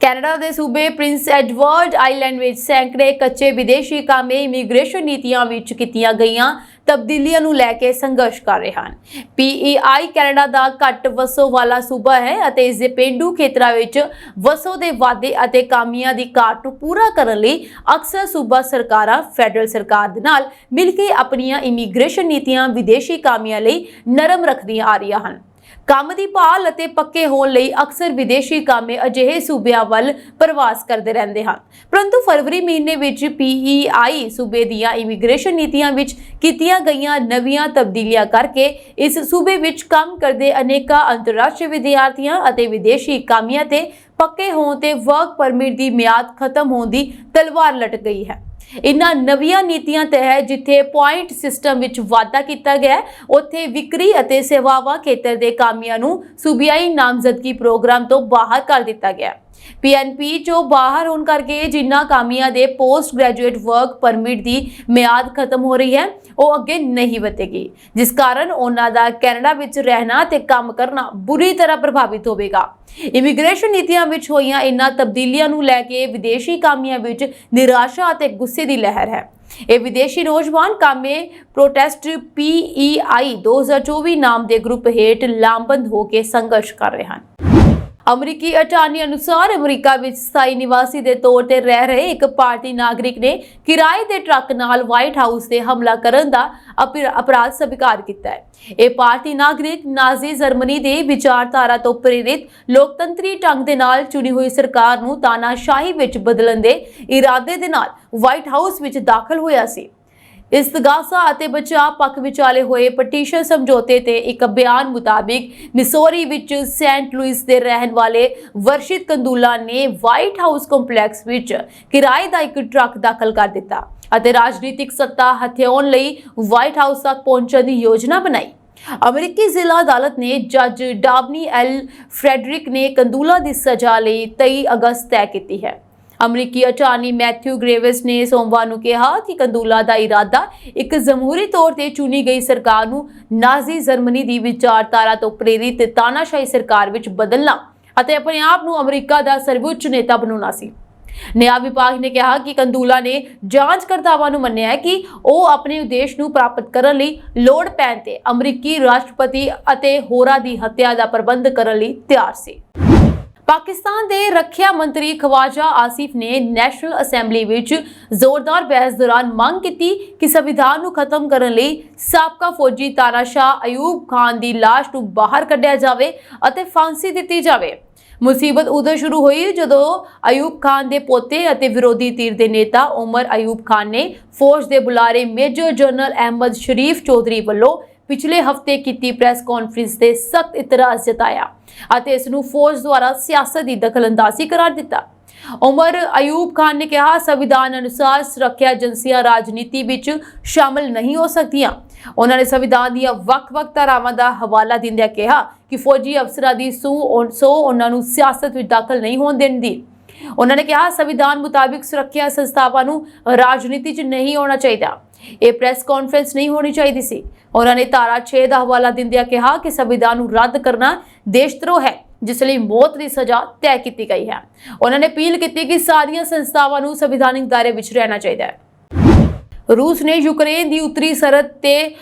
ਕੈਨੇਡਾ ਦੇ ਸੂਬੇ ਪ੍ਰਿੰਸ ਐਡਵਰਡ ਆਈਲੈਂਡ ਵਿੱਚ ਸੈਂਕੜੇ ਕੱਚੇ ਵਿਦੇਸ਼ੀ ਕਾਮੇ ਇਮੀਗ੍ਰੇਸ਼ਨ ਨੀਤੀਆਂ ਵਿੱਚ ਕੀਤੀਆਂ ਗਈਆਂ ਤਬਦੀਲੀਆਂ ਨੂੰ ਲੈ ਕੇ ਸੰਘਰਸ਼ ਕਰ ਰਹੇ ਹਨ। PEI ਕੈਨੇਡਾ ਦਾ ਘੱਟ ਵਸੋਂ ਵਾਲਾ ਸੂਬਾ ਹੈ ਅਤੇ ਇਸ ਦੇ ਪੇਂਡੂ ਖੇਤਰਾਂ ਵਿੱਚ ਵਸੋਂ ਦੇ ਵਾਧੇ ਅਤੇ ਕਾਮਿਆਂ ਦੀ ਘਾਟ ਨੂੰ ਪੂਰਾ ਕਰਨ ਲਈ ਅਕਸਰ ਸੂਬਾ ਸਰਕਾਰਾਂ ਫੈਡਰਲ ਸਰਕਾਰ ਦੇ ਨਾਲ ਮਿਲ ਕੇ ਆਪਣੀਆਂ ਇਮੀਗ੍ਰੇਸ਼ਨ ਨੀਤੀਆਂ ਵਿਦੇਸ਼ੀ ਕਾਮਿਆਂ ਲਈ ਨਰਮ ਰੱਖਦੀਆਂ ਆ ਰਹੀਆਂ ਹਨ। ਕੰਮ ਦੀ ਭਾਲ ਅਤੇ ਪੱਕੇ ਹੋਣ ਲਈ ਅਕਸਰ ਵਿਦੇਸ਼ੀ ਕਾਮੇ ਅਜਿਹੇ ਸੂਬਿਆਂ ਵੱਲ ਪ੍ਰਵਾਸ ਕਰਦੇ ਰਹਿੰਦੇ ਹਨ। ਪਰੰਤੂ ਫਰਵਰੀ ਮਹੀਨੇ ਵਿੱਚ PEI ਸੂਬੇ ਦੀਆਂ ਇਮੀਗ੍ਰੇਸ਼ਨ ਨੀਤੀਆਂ ਵਿੱਚ ਕੀਤੀਆਂ ਗਈਆਂ ਨਵੀਆਂ ਤਬਦੀਲੀਆਂ ਕਰਕੇ ਇਸ ਸੂਬੇ ਵਿੱਚ ਕੰਮ ਕਰਦੇ ਅਨੇਕਾਂ ਅੰਤਰਰਾਸ਼ਟਰੀ ਵਿਦਿਆਰਥੀਆਂ ਅਤੇ ਵਿਦੇਸ਼ੀ ਕਾਮਿਆਂ ਤੇ ਪੱਕੇ ਹੋਣ ਤੇ ਵਰਕ ਪਰਮਿਟ ਦੀ ਮਿਆਦ ਖਤਮ ਹੋਣ ਦੀ ਤਲਵਾਰ ਲਟਕ ਗਈ ਹੈ। ਇਨ੍ਹਾਂ ਨਵੀਆਂ ਨੀਤੀਆਂ ਤਹਿਤ ਜਿੱਥੇ ਪੁਆਇੰਟ ਸਿਸਟਮ ਵਿੱਚ ਵਾਧਾ ਕੀਤਾ ਗਿਆ, ਉੱਥੇ ਵਿਕਰੀ ਅਤੇ ਸੇਵਾਵਾਂ ਖੇਤਰ ਦੇ ਕਾਮਿਆਂ ਨੂੰ ਸੂਬਿਆਈ ਨਾਮਜ਼ਦਗੀ ਪ੍ਰੋਗਰਾਮ ਤੋਂ ਬਾਹਰ ਕਰ ਦਿੱਤਾ ਗਿਆ। PNP ਚੋਂ ਬਾਹਰ ਹੋਣ ਕਰਕੇ ਜਿਨ੍ਹਾਂ ਕਾਮਿਆਂ ਦੇ ਪੋਸਟ ਗ੍ਰੈਜੂਏਟ ਵਰਕ ਪਰਮਿਟ ਦੀ ਮਿਆਦ ਖਤਮ ਹੋ ਰਹੀ ਹੈ, ਉਹ ਅੱਗੇ ਨਹੀਂ ਵਧੇਗੀ, ਜਿਸ ਕਾਰਨ ਉਹਨਾਂ ਦਾ ਕੈਨੇਡਾ ਵਿੱਚ ਰਹਿਣਾ ਤੇ ਕੰਮ ਕਰਨਾ ਬੁਰੀ ਤਰ੍ਹਾਂ ਪ੍ਰਭਾਵਿਤ ਹੋਵੇਗਾ। ਇਮੀਗ੍ਰੇਸ਼ਨ ਨੀਤੀਆਂ ਵਿੱਚ ਹੋਈਆਂ ਇਨ੍ਹਾਂ ਤਬਦੀਲੀਆਂ ਨੂੰ ਲੈ ਕੇ ਵਿਦੇਸ਼ੀ ਕਾਮਿਆਂ ਵਿੱਚ ਨਿਰਾਸ਼ਾ ਅਤੇ ਗੁੱਸੇ ਦੀ ਲਹਿਰ ਹੈ। ਇਹ ਵਿਦੇਸ਼ੀ ਨੌਜਵਾਨ ਕਾਮੇ ਪ੍ਰੋਟੈਸਟ PEI 2024 ਨਾਮ ਦੇ ਗਰੁੱਪ ਹੇਠ ਲਾਮਬੰਦ ਹੋ ਕੇ ਸੰਘਰਸ਼ ਕਰ ਰਹੇ ਹਨ। ਅਮਰੀਕੀ ਅਟਾਰਨੀ ਅਨੁਸਾਰ ਅਮਰੀਕਾ ਵਿੱਚ ਸਥਾਈ ਨਿਵਾਸੀ ਦੇ ਤੌਰ ਤੇ ਰਹਿ ਰਹੇ ਇੱਕ ਭਾਰਤੀ ਨਾਗਰਿਕ ਨੇ ਕਿਰਾਏ ਦੇ ਟਰੱਕ ਨਾਲ ਵਾਈਟ ਹਾਊਸ ਤੇ ਹਮਲਾ ਕਰਨ ਦਾ ਅਪਰਾਧ ਸਵੀਕਾਰ ਕੀਤਾ ਹੈ। ਇਹ ਭਾਰਤੀ ਨਾਗਰਿਕ ਨਾਜ਼ੀ ਜਰਮਨੀ ਦੇ ਵਿਚਾਰਧਾਰਾ ਤੋਂ ਪ੍ਰੇਰਿਤ ਲੋਕਤੰਤਰੀ ਢੰਗ ਦੇ ਨਾਲ ਚੁਣੀ ਹੋਈ ਸਰਕਾਰ ਨੂੰ ਤਾਨਾਸ਼ਾਹੀ ਵਿੱਚ ਬਦਲਣ ਦੇ ਇਰਾਦੇ ਦੇ ਨਾਲ ਵਾਈਟ ਹਾਊਸ ਵਿੱਚ ਦਾਖਲ ਹੋਇਆ ਸੀ। ਇਸਤਗਾਸਾ ਅਤੇ ਬਚਾਅ ਪੱਖ ਵਿਚਾਲੇ ਹੋਏ ਪਟੀਸ਼ਨ ਸਮਝੌਤੇ ਤੇ ਇੱਕ ਬਿਆਨ ਮੁਤਾਬਿਕ ਮਿਸੋਰੀ ਵਿੱਚ ਸੈਂਟ ਲੂਇਸ ਦੇ ਰਹਿਣ ਵਾਲੇ ਵਰਸ਼ਿਤ ਕੰਦੂਲਾ ਨੇ ਵਾਈਟ ਹਾਊਸ ਕੰਪਲੈਕਸ ਵਿੱਚ ਕਿਰਾਏ ਦਾ ਇੱਕ ਟਰੱਕ ਦਾਖਲ ਕਰ ਦਿੱਤਾ ਅਤੇ ਰਾਜਨੀਤਿਕ ਸੱਤਾ ਹਥਿਆਉਣ ਲਈ ਵਾਈਟ ਹਾਊਸ ਤੱਕ ਪਹੁੰਚਣ ਦੀ ਯੋਜਨਾ ਬਣਾਈ। ਅਮਰੀਕੀ ਜ਼ਿਲ੍ਹਾ ਅਦਾਲਤ ਨੇ ਜੱਜ ਡਾਬਨੀ ਐਲ ਫਰੈਡਰਿਕ ਨੇ ਕੰਦੂਲਾ ਦੀ ਸਜ਼ਾ ਲਈ 23 ਅਗਸਤ ਤੈਅ ਕੀਤੀ ਹੈ। ਅਮਰੀਕੀ ਅਟਾਰਨੀ ਮੈਥਿਊ ਗ੍ਰੇਵਿਸ ਨੇ ਸੋਮਵਾਰ ਨੂੰ ਕਿਹਾ ਕਿ ਕੰਦੂਲਾ ਦਾ ਇਰਾਦਾ ਇੱਕ ਜਮਹੂਰੀ ਤੌਰ ਤੇ ਚੁਣੀ ਗਈ ਸਰਕਾਰ ਨੂੰ ਨਾਜ਼ੀ ਜਰਮਨੀ ਦੀ ਵਿਚਾਰਧਾਰਾ ਤੋਂ ਪ੍ਰੇਰਿਤ ਤਾਨਾਸ਼ਾਹੀ ਸਰਕਾਰ ਵਿੱਚ ਬਦਲਣਾ ਅਤੇ ਆਪਣੇ ਆਪ ਨੂੰ ਅਮਰੀਕਾ ਦਾ ਸਰਵਉੱਚ ਨੇਤਾ ਬਣਾਉਣਾ ਸੀ। ਨਿਆਂ ਵਿਭਾਗ ਨੇ ਕਿਹਾ ਕਿ ਕੰਦੂਲਾ ਨੇ ਜਾਂਚਕਰਤਾਵਾਂ ਨੂੰ ਮੰਨਿਆ ਹੈ ਕਿ ਉਹ ਆਪਣੇ ਉਦੇਸ਼ ਨੂੰ ਪ੍ਰਾਪਤ ਕਰਨ ਲਈ ਲੋੜ ਪੈਣ ਤੇ ਅਮਰੀਕੀ ਰਾਸ਼ਟਰਪਤੀ ਅਤੇ ਹੋਰਾਂ ਦੀ ਹੱਤਿਆ ਦਾ ਪ੍ਰਬੰਧ ਕਰਨ ਲਈ ਤਿਆਰ ਸੀ। ਪਾਕਿਸਤਾਨ ਦੇ ਰੱਖਿਆ ਮੰਤਰੀ ਖਵਾਜਾ ਆਸਿਫ ਨੇ ਨੈਸ਼ਨਲ ਅਸੈਂਬਲੀ ਵਿੱਚ ਜ਼ੋਰਦਾਰ ਬਹਿਸ ਦੌਰਾਨ ਮੰਗ ਕੀਤੀ ਕਿ ਸੰਵਿਧਾਨ ਨੂੰ ਖਤਮ ਕਰਨ ਲਈ ਸਾਬਕਾ ਫੌਜੀ ਤਾਨਾਸ਼ਾਹ ਅਯੂਬ ਖਾਨ ਦੀ ਲਾਸ਼ ਨੂੰ ਬਾਹਰ ਕੱਢਿਆ ਜਾਵੇ ਅਤੇ ਫਾਂਸੀ ਦਿੱਤੀ ਜਾਵੇ। ਮੁਸੀਬਤ ਉਦੋਂ ਸ਼ੁਰੂ ਹੋਈ ਜਦੋਂ ਅਯੂਬ ਖਾਨ ਦੇ ਪੋਤੇ ਅਤੇ ਵਿਰੋਧੀ ਧਿਰ ਦੇ ਨੇਤਾ ਉਮਰ ਅਯੂਬ ਖਾਨ ਨੇ ਫੌਜ ਦੇ ਬੁਲਾਰੇ ਮੇਜਰ ਜਨਰਲ ਅਹਿਮਦ ਸ਼ਰੀਫ ਚੌਧਰੀ ਵੱਲੋਂ ਪਿਛਲੇ ਹਫਤੇ ਕੀਤੀ ਪ੍ਰੈਸ ਕਾਨਫਰੰਸ ਤੇ ਸਖਤ ਇਤਰਾਜ਼ ਜਤਾਇਆ ਅਤੇ ਇਸ ਨੂੰ ਫੌਜ ਦੁਆਰਾ ਸਿਆਸਤ ਦੀ ਦਖਲਅੰਦਾਜ਼ੀ ਕਰਾਰ ਦਿੱਤਾ। ਉਮਰ ਅਯੂਬ ਖਾਨ ਨੇ ਕਿਹਾ, ਸੰਵਿਧਾਨ ਅਨੁਸਾਰ ਸੁਰੱਖਿਆ ਏਜੰਸੀਆਂ ਰਾਜਨੀਤੀ ਵਿੱਚ ਸ਼ਾਮਲ ਨਹੀਂ ਹੋ ਸਕਦੀਆਂ। ਉਹਨਾਂ ਨੇ ਸੰਵਿਧਾਨ ਦੀਆਂ ਵੱਖ-ਵੱਖ ਧਾਰਾਵਾਂ ਦਾ ਹਵਾਲਾ ਦਿੰਦਿਆਂ ਕਿਹਾ ਕਿ ਫੌਜੀ ਅਫਸਰਾਂ ਦੀ ਸਹੁੰ ਉਹਨਾਂ ਨੂੰ ਸਿਆਸਤ ਵਿੱਚ ਦਾਖਲ ਨਹੀਂ ਹੋਣ ਦਿੰਦੀ। ਉਹਨਾਂ ਨੇ ਕਿਹਾ, ਸੰਵਿਧਾਨ ਮੁਤਾਬਿਕ ਸੁਰੱਖਿਆ ਸੰਸਥਾਵਾਂ ਨੂੰ ਰਾਜਨੀਤੀ 'ਚ ਨਹੀਂ ਆਉਣਾ ਚਾਹੀਦਾ। ਇਹ ਪ੍ਰੈਸ ਕਾਨਫਰੰਸ ਨਹੀਂ ਹੋਣੀ ਚਾਹੀਦੀ ਸੀ। ਉਹਨਾਂ ਨੇ ਧਾਰਾ 6 ਦਾ ਹਵਾਲਾ ਦਿੰਦਿਆਂ ਕਿਹਾ ਕਿ ਸੰਵਿਧਾਨ ਨੂੰ ਰੱਦ ਕਰਨਾ ਦੇਸ਼ਧਰੋਹ ਹੈ, ਜਿਸ ਲਈ ਮੌਤ ਦੀ ਸਜ਼ਾ ਤੈਅ ਕੀਤੀ ਗਈ ਹੈ। ਉਹਨਾਂ ਨੇ ਅਪੀਲ ਕੀਤੀ ਕਿ ਸਾਰੀਆਂ ਸੰਸਥਾਵਾਂ ਨੂੰ ਸੰਵਿਧਾਨਿਕ ਦਾਇਰੇ ਵਿੱਚ ਰਹਿਣਾ ਚਾਹੀਦਾ ਹੈ। ਰੂਸ ਨੇ ਯੂਕਰੇਨ ਦੀ ਉੱਤਰੀ ਸਰਹੱਦ ਤੇ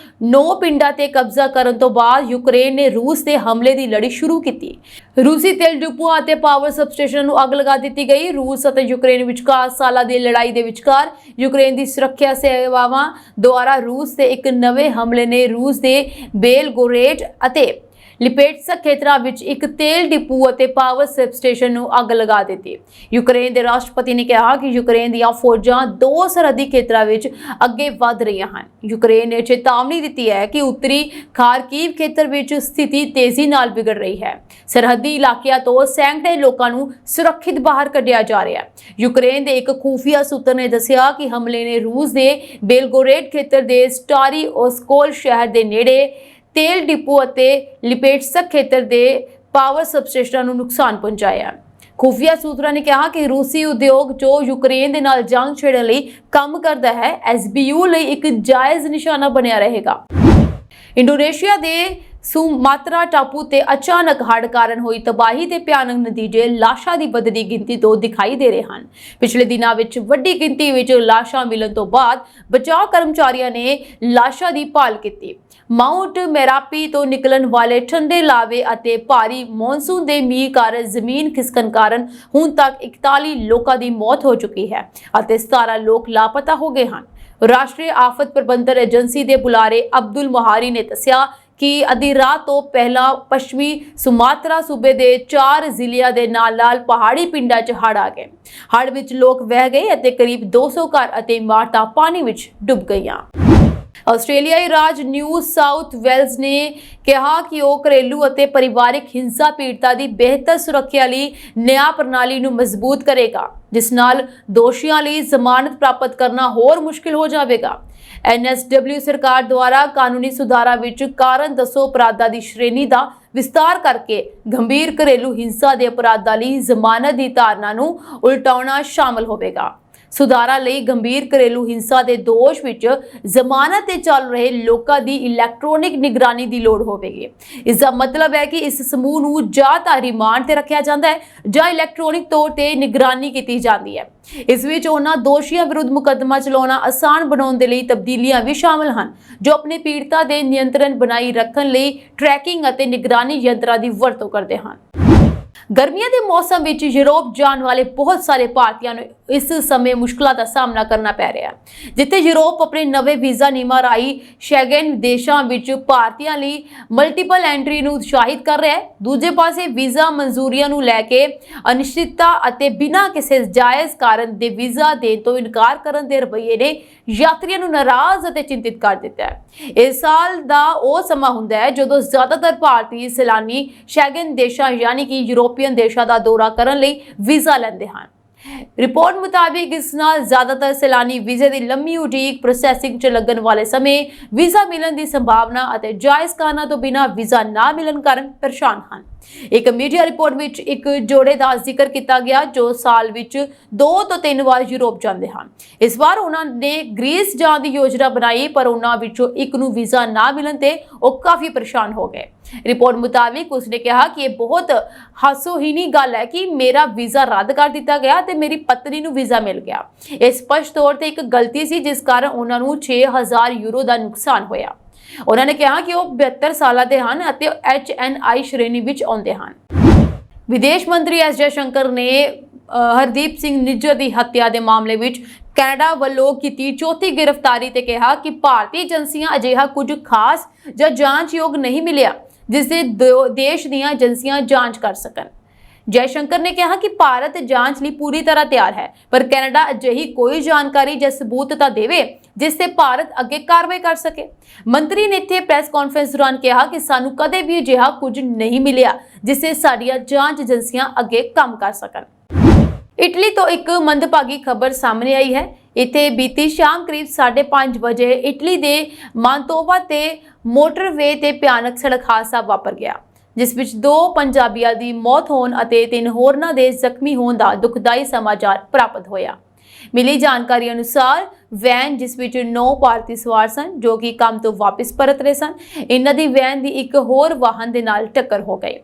9 ਪਿੰਡਾਂ ਤੇ ਕਬਜ਼ਾ ਕਰਨ ਤੋਂ ਬਾਅਦ ਯੂਕਰੇਨ ਨੇ ਰੂਸ ਤੇ ਹਮਲੇ ਦੀ ਲੜੀ ਸ਼ੁਰੂ ਕੀਤੀ। ਰੂਸੀ ਤੇਲ ਡਿਪੂਆਂ ਅਤੇ ਪਾਵਰ ਸਬਸਟੇਸ਼ਨ ਨੂੰ ਅੱਗ ਲਗਾ ਦਿੱਤੀ ਗਈ। ਰੂਸ ਅਤੇ ਯੂਕਰੇਨ ਵਿਚਕਾਰ ਸਾਲਾਂ ਦੀ ਲੜਾਈ ਦੇ ਵਿਚਕਾਰ ਯੂਕਰੇਨ ਦੀ ਸੁਰੱਖਿਆ ਸੇਵਾਵਾਂ ਦੁਆਰਾ ਰੂਸ ਤੇ ਇੱਕ ਨਵੇਂ ਹਮਲੇ ਨੇ ਰੂਸ ਦੇ ਬੇਲਗੋਰੇਡ ਅਤੇ ਲਿਪੇਟਸਕ ਖੇਤਰਾਂ ਵਿੱਚ ਇੱਕ ਤੇਲ ਡਿਪੂ ਅਤੇ ਪਾਵਰ ਸਬਸਟੇਸ਼ਨ ਨੂੰ ਅੱਗ ਲਗਾ ਦਿੱਤੀ। ਯੂਕਰੇਨ ਦੇ ਰਾਸ਼ਟਰਪਤੀ ਨੇ ਕਿਹਾ ਕਿ ਯੂਕਰੇਨ ਦੀਆਂ ਫੌਜਾਂ 2 ਸਰਹੱਦੀ ਖੇਤਰਾਂ ਵਿੱਚ ਅੱਗੇ ਵਧ ਰਹੀਆਂ ਹਨ। ਯੂਕਰੇਨ ਨੇ ਚੇਤਾਵਨੀ ਦਿੱਤੀ ਹੈ ਕਿ ਉੱਤਰੀ ਖਾਰਕੀਵ ਖੇਤਰ ਵਿੱਚ ਸਥਿਤੀ ਤੇਜ਼ੀ ਨਾਲ ਵਿਗੜ ਰਹੀ ਹੈ। ਸਰਹੱਦੀ ਇਲਾਕਿਆਂ ਤੋਂ ਸੈਂਕੜੇ ਲੋਕਾਂ ਨੂੰ ਸੁਰੱਖਿਅਤ ਬਾਹਰ ਕੱਢਿਆ ਜਾ ਰਿਹਾ ਹੈ। ਯੂਕਰੇਨ ਦੇ ਇੱਕ ਖੂਫੀਆ ਸੂਤਰ ਨੇ ਦੱਸਿਆ ਕਿ ਹਮਲੇ ਨੇ ਰੂਸ ਦੇ ਬੇਲਗੋਰੇਡ ਖੇਤਰ ਦੇ ਸਟਾਰੀ ਓਸਕੋਲ ਸ਼ਹਿਰ ਦੇ ਨੇੜੇ ਤੇਲ ਡਿਪੂ ਅਤੇ ਲਿਪੇਟਸਕ ਖੇਤਰ ਦੇ ਪਾਵਰ ਸਬਸਟੇਸ਼ਨਾਂ ਨੂੰ ਨੁਕਸਾਨ ਪਹੁੰਚਾਇਆ। ਖੁਫੀਆ ਸੂਤਰਾਂ ਨੇ ਕਿਹਾ ਕਿ ਰੂਸੀ ਉਦਯੋਗ ਜੋ ਯੂਕਰੇਨ ਦੇ ਨਾਲ ਜੰਗ ਛੇੜਨ ਲਈ ਕੰਮ ਕਰਦਾ ਹੈ, ਐਸਬੀਯੂ ਲਈ ਇੱਕ ਜਾਇਜ਼ ਨਿਸ਼ਾਨਾ ਬਣਿਆ ਰਹੇਗਾ। ਇੰਡੋਨੇਸ਼ੀਆ ਦੇ ਸੁਮਾਤਰਾ ਟਾਪੂ ਤੇ ਅਚਾਨਕ ਹੜ੍ਹ ਕਾਰਨ ਹੋਈ ਤਬਾਹੀ ਦੇ ਭਿਆਨਕ ਨਤੀਜੇ ਲਾਸ਼ਾਂ ਦੀ ਵੱਧਦੀ ਗਿਣਤੀ ਤੋਂ ਦਿਖਾਈ ਦੇ ਰਹੇ ਹਨ। ਪਿਛਲੇ ਦਿਨਾਂ ਵਿੱਚ ਵੱਡੀ ਗਿਣਤੀ ਵਿੱਚ ਲਾਸ਼ਾਂ ਮਿਲਣ ਤੋਂ ਬਾਅਦ ਬਚਾਅ ਕਰਮਚਾਰੀਆਂ ਨੇ ਲਾਸ਼ਾਂ ਦੀ ਭਾਲ ਕੀਤੀ। ਮਾਊਂਟ ਮੈਰਾਪੀ ਤੋਂ ਨਿਕਲਣ ਵਾਲੇ ਠੰਡੇ ਲਾਵੇ ਅਤੇ ਭਾਰੀ ਮੌਨਸੂਨ ਦੇ ਮੀਂਹ ਕਾਰਨ ਜ਼ਮੀਨ ਖਿਸਕਣ ਕਾਰਨ ਹੁਣ ਤੱਕ 41 ਲੋਕਾਂ ਦੀ ਮੌਤ ਹੋ ਚੁੱਕੀ ਹੈ ਅਤੇ 17 ਲੋਕ ਲਾਪਤਾ ਹੋ ਗਏ ਹਨ। ਰਾਸ਼ਟਰੀ ਆਫਤ ਪ੍ਰਬੰਧਨ ਏਜੰਸੀ ਦੇ ਬੁਲਾਰੇ ਅਬਦੁਲ ਮਹਾਰੀ ਨੇ ਦੱਸਿਆ ਕਿ ਅੱਧੀ ਰਾਤ ਤੋਂ ਪਹਿਲਾਂ ਪੱਛਮੀ ਸੁਮਾਤਰਾ ਸੂਬੇ ਦੇ 4 ਜ਼ਿਲ੍ਹਿਆਂ ਦੇ ਨਾਲ-ਨਾਲ ਪਹਾੜੀ ਪਿੰਡਾਂ 'ਚ ਹੜ੍ਹ ਆ ਗਏ। ਹੜ੍ਹ ਵਿੱਚ ਲੋਕ ਵਹਿ ਗਏ ਅਤੇ ਕਰੀਬ 200 ਘਰ ਅਤੇ ਇਮਾਰਤਾਂ ਪਾਣੀ ਵਿੱਚ ਡੁੱਬ ਗਈਆਂ। ਆਸਟ੍ਰੇਲੀਆਈ ਰਾਜ ਨਿਊ ਸਾਊਥ ਵੇਲਜ਼ ਨੇ ਕਿਹਾ ਕਿ ਉਹ ਘਰੇਲੂ ਅਤੇ ਪਰਿਵਾਰਕ ਹਿੰਸਾ ਪੀੜਤਾਂ ਦੀ ਬਿਹਤਰ ਸੁਰੱਖਿਆ ਲਈ ਨਿਆਂ ਪ੍ਰਣਾਲੀ ਨੂੰ ਮਜ਼ਬੂਤ ਕਰੇਗਾ, ਜਿਸ ਨਾਲ ਦੋਸ਼ੀਆਂ ਲਈ ਜ਼ਮਾਨਤ ਪ੍ਰਾਪਤ ਕਰਨਾ ਹੋਰ ਮੁਸ਼ਕਿਲ ਹੋ ਜਾਵੇਗਾ। NSW ਸਰਕਾਰ ਦੁਆਰਾ ਕਾਨੂੰਨੀ ਸੁਧਾਰਾਂ ਵਿੱਚ ਕਾਰਨ ਦੱਸੋ ਅਪਰਾਧਾਂ ਦੀ ਸ਼੍ਰੇਣੀ ਦਾ ਵਿਸਤਾਰ ਕਰਕੇ ਗੰਭੀਰ ਘਰੇਲੂ ਹਿੰਸਾ ਦੇ ਅਪਰਾਧਾਂ ਲਈ ਜ਼ਮਾਨਤ ਦੀ ਧਾਰਨਾ ਨੂੰ ਉਲਟਾਉਣਾ ਸ਼ਾਮਲ ਹੋਵੇਗਾ। ਸੁਧਾਰਾਂ ਲਈ ਗੰਭੀਰ ਘਰੇਲੂ ਹਿੰਸਾ ਦੇ ਦੋਸ਼ ਵਿੱਚ ਜ਼ਮਾਨਤ ਤੇ ਚੱਲ ਰਹੇ ਲੋਕਾਂ ਦੀ ਇਲੈਕਟ੍ਰੋਨਿਕ ਨਿਗਰਾਨੀ ਦੀ ਲੋੜ ਹੋਵੇਗੀ। ਇਸ ਦਾ ਮਤਲਬ ਹੈ ਕਿ ਇਸ ਸਮੂਹ ਨੂੰ ਜਾਂ ਤਾਂ ਰਿਮਾਂਡ ਤੇ ਰੱਖਿਆ ਜਾਂਦਾ ਹੈ ਜਾਂ ਇਲੈਕਟ੍ਰੋਨਿਕ ਤੌਰ ਤੇ ਨਿਗਰਾਨੀ ਕੀਤੀ ਜਾਂਦੀ ਹੈ। ਇਸ ਵਿੱਚ ਉਹਨਾਂ ਦੋਸ਼ੀਆਂ ਵਿਰੁੱਧ ਮੁਕੱਦਮਾ ਚਲਾਉਣਾ ਆਸਾਨ ਬਣਾਉਣ ਦੇ ਲਈ ਤਬਦੀਲੀਆਂ ਵੀ ਸ਼ਾਮਲ ਹਨ, ਜੋ ਆਪਣੇ ਪੀੜਤਾਂ ਦੇ ਨਿਯੰਤਰਣ ਬਣਾਈ ਰੱਖਣ ਲਈ ਟਰੈਕਿੰਗ ਅਤੇ ਨਿਗਰਾਨੀ ਯੰਤਰਾਂ ਦੀ ਵਰਤੋਂ ਕਰਦੇ ਹਨ। ਗਰਮੀਆਂ ਦੇ ਮੌਸਮ ਵਿੱਚ ਯੂਰਪ ਜਾਣ ਵਾਲੇ ਬਹੁਤ ਸਾਰੇ ਭਾਰਤੀਆਂ ਨੂੰ ਇਸ ਸਮੇਂ ਮੁਸ਼ਕਲਾਂ ਦਾ ਸਾਹਮਣਾ ਕਰਨਾ ਪੈ ਰਿਹਾ ਹੈ। ਜਿੱਥੇ ਯੂਰਪ ਆਪਣੇ ਨਵੇਂ ਵੀਜ਼ਾ ਨਿਯਮਾਂ ਰਾਹੀਂ ਸ਼ੈਂਗਨ ਦੇਸ਼ਾਂ ਵਿੱਚ ਭਾਰਤੀਆਂ ਲਈ ਮਲਟੀਪਲ ਐਂਟਰੀ ਨੂੰ ਉਤਸ਼ਾਹਿਤ ਕਰ ਰਿਹਾ ਹੈ, ਦੂਜੇ ਪਾਸੇ ਵੀਜ਼ਾ ਮਨਜ਼ੂਰੀਆਂ ਨੂੰ ਲੈ ਕੇ ਅਨਿਸ਼ਚਿਤਤਾ ਅਤੇ ਬਿਨਾਂ ਕਿਸੇ ਜਾਇਜ਼ ਕਾਰਨ ਦੇ ਵੀਜ਼ਾ ਦੇਣ ਤੋਂ ਇਨਕਾਰ ਕਰਨ ਦੇ ਰਵੱਈਏ ਨੇ ਯਾਤਰੀਆਂ ਨੂੰ ਨਾਰਾਜ਼ ਅਤੇ ਚਿੰਤਿਤ ਕਰ ਦਿੱਤਾ ਹੈ। ਇਸ ਸਾਲ ਦਾ ਉਹ ਸਮਾਂ ਹੁੰਦਾ ਹੈ ਜਦੋਂ ਜ਼ਿਆਦਾਤਰ ਭਾਰਤੀ ਸੈਲਾਨੀ ਸ਼ੈਂਗਨ ਦੇਸ਼ਾਂ ਯਾਨੀ ਕਿ ਯੂਰੋਪੀਅਨ ਦੇਸ਼ਾਂ ਦਾ ਦੌਰਾ ਕਰਨ ਲਈ ਵੀਜ਼ਾ ਲੈਂਦੇ ਹਨ। ਰਿਪੋਰਟ ਮੁਤਾਬਿਕ ਇਸ ਨਾਲ ਜ਼ਿਆਦਾਤਰ ਸੈਲਾਨੀ ਵੀਜ਼ੇ ਦੀ ਲੰਮੀ ਉਡੀਕ, ਪ੍ਰੋਸੈਸਿੰਗ 'ਚ ਲੱਗਣ ਵਾਲੇ ਸਮੇਂ, ਵੀਜ਼ਾ ਮਿਲਣ ਦੀ ਸੰਭਾਵਨਾ ਅਤੇ ਜਾਇਜ਼ ਕਾਰਨਾਂ ਤੋਂ ਬਿਨਾਂ ਵੀਜ਼ਾ ਨਾ ਮਿਲਣ ਕਾਰਨ ਪਰੇਸ਼ਾਨ ਹਨ। ਇੱਕ ਮੀਡੀਆ ਰਿਪੋਰਟ ਵਿੱਚ ਇੱਕ ਜੋੜੇ ਦਾ ਜ਼ਿਕਰ ਕੀਤਾ ਗਿਆ ਜੋ ਸਾਲ ਵਿੱਚ 2 ਤੋਂ 3 ਵਾਰ ਯੂਰਪ ਜਾਂਦੇ ਹਨ। ਇਸ ਵਾਰ ਉਹਨਾਂ ਨੇ ਗ੍ਰੀਸ ਜਾਣ ਦੀ ਯੋਜਨਾ ਬਣਾਈ, ਪਰ ਉਹਨਾਂ ਵਿੱਚੋਂ ਇੱਕ ਨੂੰ ਵੀਜ਼ਾ ਨਾ ਮਿਲਣ ਤੇ ਉਹ ਕਾਫੀ ਪਰੇਸ਼ਾਨ ਹੋ ਗਏ। ਰਿਪੋਰਟ ਮੁਤਾਬਿਕ ਉਸਨੇ ਕਿਹਾ ਕਿ ਇਹ ਬਹੁਤ ਹਾਸੋਹੀਣੀ ਗੱਲ ਹੈ ਕਿ ਮੇਰਾ ਵੀਜ਼ਾ ਰੱਦ ਕਰ ਦਿੱਤਾ ਗਿਆ ਤੇ ਮੇਰੀ ਪਤਨੀ ਨੂੰ ਵੀਜ਼ਾ ਮਿਲ ਗਿਆ। ਇਹ ਸਪਸ਼ਟ ਤੌਰ ਤੇ ਇੱਕ ਗਲਤੀ ਸੀ ਜਿਸ ਕਾਰਨ ਉਹਨਾਂ ਨੂੰ 6000 ਯੂਰੋ ਦਾ ਨੁਕਸਾਨ ਹੋਇਆ। ਉਹਨਾਂ ਨੇ ਕਿਹਾ ਕਿ ਉਹ 72 ਸਾਲਾਂ ਦੇ ਹਨ ਅਤੇ HNI ਸ਼੍ਰੇਣੀ ਵਿੱਚ ਆਉਂਦੇ ਹਨ। ਵਿਦੇਸ਼ ਮੰਤਰੀ S ਜੈਸ਼ੰਕਰ ਨੇ ਹਰਦੀਪ ਸਿੰਘ ਨਿੱਜਰ ਦੀ ਹੱਤਿਆ ਦੇ ਮਾਮਲੇ ਵਿੱਚ ਕੈਨੇਡਾ ਵੱਲੋਂ ਕੀਤੀ ਚੌਥੀ ਗ੍ਰਿਫਤਾਰੀ ਤੇ ਕਿਹਾ ਕਿ ਭਾਰਤੀ ਏਜੰਸੀਆਂ ਅਜਿਹਾ ਕੁਝ ਖਾਸ ਜਾਂ ਜਾਂਚਯੋਗ ਨਹੀਂ ਮਿਲਿਆ ਜਿਸ ਦੇ ਦੇਸ਼ ਦੀਆਂ ਏਜੰਸੀਆਂ ਜਾਂਚ ਕਰ ਸਕਣ। ਜੈਸ਼ੰਕਰ ਨੇ ਕਿਹਾ ਕਿ ਭਾਰਤ ਜਾਂਚ ਲਈ ਪੂਰੀ ਤਰ੍ਹਾਂ ਤਿਆਰ ਹੈ, ਪਰ ਕੈਨੇਡਾ ਅਜਿਹੀ ਕੋਈ ਜਾਣਕਾਰੀ ਜਾਂ ਸਬੂਤ ਤਾਂ ਦੇਵੇ ਜਿਸ ਤੇ ਭਾਰਤ ਅੱਗੇ ਕਾਰਵਾਈ ਕਰ ਸਕੇ। ਮੰਤਰੀ ਨੇ ਇੱਥੇ ਪ੍ਰੈਸ ਕਾਨਫਰੰਸ ਦੌਰਾਨ ਕਿਹਾ ਕਿ ਸਾਨੂੰ ਕਦੇ ਵੀ ਅਜਿਹਾ ਕੁਝ ਨਹੀਂ ਮਿਲਿਆ ਜਿਸ ਤੇ ਸਾਡੀਆਂ ਜਾਂਚ ਏਜੰਸੀਆਂ ਅੱਗੇ ਕੰਮ ਕਰ ਸਕਣ। ਇਟਲੀ ਤੋਂ ਇੱਕ ਮੰਦਭਾਗੀ ਖਬਰ ਸਾਹਮਣੇ ਆਈ ਹੈ। ਇੱਥੇ ਬੀਤੀ ਸ਼ਾਮ ਕਰੀਬ 5:30 ਵਜੇ ਇਟਲੀ ਦੇ ਮਾਂਤੋਵਾ ਤੇ ਮੋਟਰਵੇ ਤੇ ਭਿਆਨਕ ਸੜਕ ਹਾਦਸਾ ਵਾਪਰ ਗਿਆ, ਜਿਸ ਵਿੱਚ 2 ਪੰਜਾਬੀਆਂ ਦੀ ਮੌਤ ਹੋਣ ਅਤੇ 3 ਹੋਰਨਾਂ ਦੇ ਜ਼ਖਮੀ ਹੋਣ ਦਾ ਦੁਖਦਾਈ ਸਮਾਚਾਰ ਪ੍ਰਾਪਤ ਹੋਇਆ। ਮਿਲੀ ਜਾਣਕਾਰੀ ਅਨੁਸਾਰ ਵੈਨ ਜਿਸ ਵਿੱਚ 9 ਭਾਰਤੀ ਸਵਾਰ ਸਨ ਜੋ ਕਿ ਕੰਮ ਤੋਂ ਵਾਪਸ ਪਰਤ ਰਹੇ ਸਨ, ਇਹਨਾਂ ਦੀ ਵੈਨ ਦੀ ਇੱਕ ਹੋਰ ਵਾਹਨ ਦੇ ਨਾਲ ਟੱਕਰ ਹੋ ਗਈ।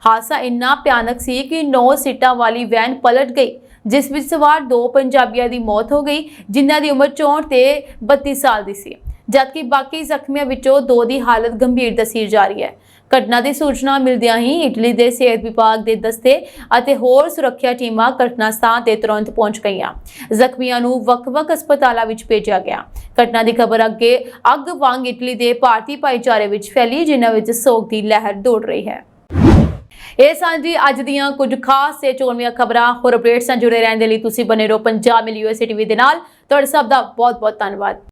ਹਾਦਸਾ ਇੰਨਾ ਭਿਆਨਕ ਸੀ ਕਿ 9 ਸੀਟਾਂ ਵਾਲੀ ਵੈਨ ਪਲਟ ਗਈ ਜਿਸ ਵਿੱਚ ਸਵਾਰ 2 ਪੰਜਾਬੀਆਂ ਦੀ ਮੌਤ ਹੋ ਗਈ, ਜਿਨ੍ਹਾਂ ਦੀ ਉਮਰ 64 ਤੇ 32 ਸਾਲ ਦੀ ਸੀ, ਜਦਕਿ ਬਾਕੀ ਜ਼ਖਮੀਆਂ ਵਿੱਚੋਂ 2 ਦੀ ਹਾਲਤ ਗੰਭੀਰ ਦੱਸੀ ਜਾ ਰਹੀ ਹੈ। ਘਟਨਾ ਦੀ ਸੂਚਨਾ ਮਿਲਦਿਆਂ ਹੀ ਇਟਲੀ ਦੇ ਸਿਹਤ ਵਿਭਾਗ ਦੇ ਦਸਤੇ ਅਤੇ ਹੋਰ ਸੁਰੱਖਿਆ ਟੀਮਾਂ ਘਟਨਾ ਸਥਾਨ ਤੇ ਤੁਰੰਤ ਪਹੁੰਚ ਗਈਆਂ। ਜ਼ਖਮੀਆਂ ਨੂੰ ਵੱਖ-ਵੱਖ ਹਸਪਤਾਲਾਂ ਵਿੱਚ ਭੇਜਿਆ ਗਿਆ। ਘਟਨਾ ਦੀ ਖਬਰ ਅੱਗੇ ਅੱਗ ਵਾਂਗ ਇਟਲੀ ਦੇ ਭਾਰਤੀ ਭਾਈਚਾਰੇ ਵਿੱਚ ਫੈਲੀ, ਜਿਨ੍ਹਾਂ ਵਿੱਚ ਸੋਗ ਦੀ ਲਹਿਰ ਦੌੜ ਰਹੀ ਹੈ। ਇਹ ਸਾਂਝੀ ਅੱਜ ਦੀਆਂ ਕੁਝ ਖਾਸ ਤੇ ਚੋਣਵੀਆਂ ਖਬਰਾਂ। ਹੋਰ ਅਪਡੇਟਸ ਨਾਲ ਜੁੜੇ ਰਹਿਣ ਦੇ ਲਈ ਤੁਸੀਂ ਬਨੇ ਰਹੋ ਪੰਜਾਬ ਮਿਲ USA TV ਦੇ ਨਾਲ। ਤੁਹਾਡੇ ਸਭ ਦਾ ਬਹੁਤ-ਬਹੁਤ ਧੰਨਵਾਦ।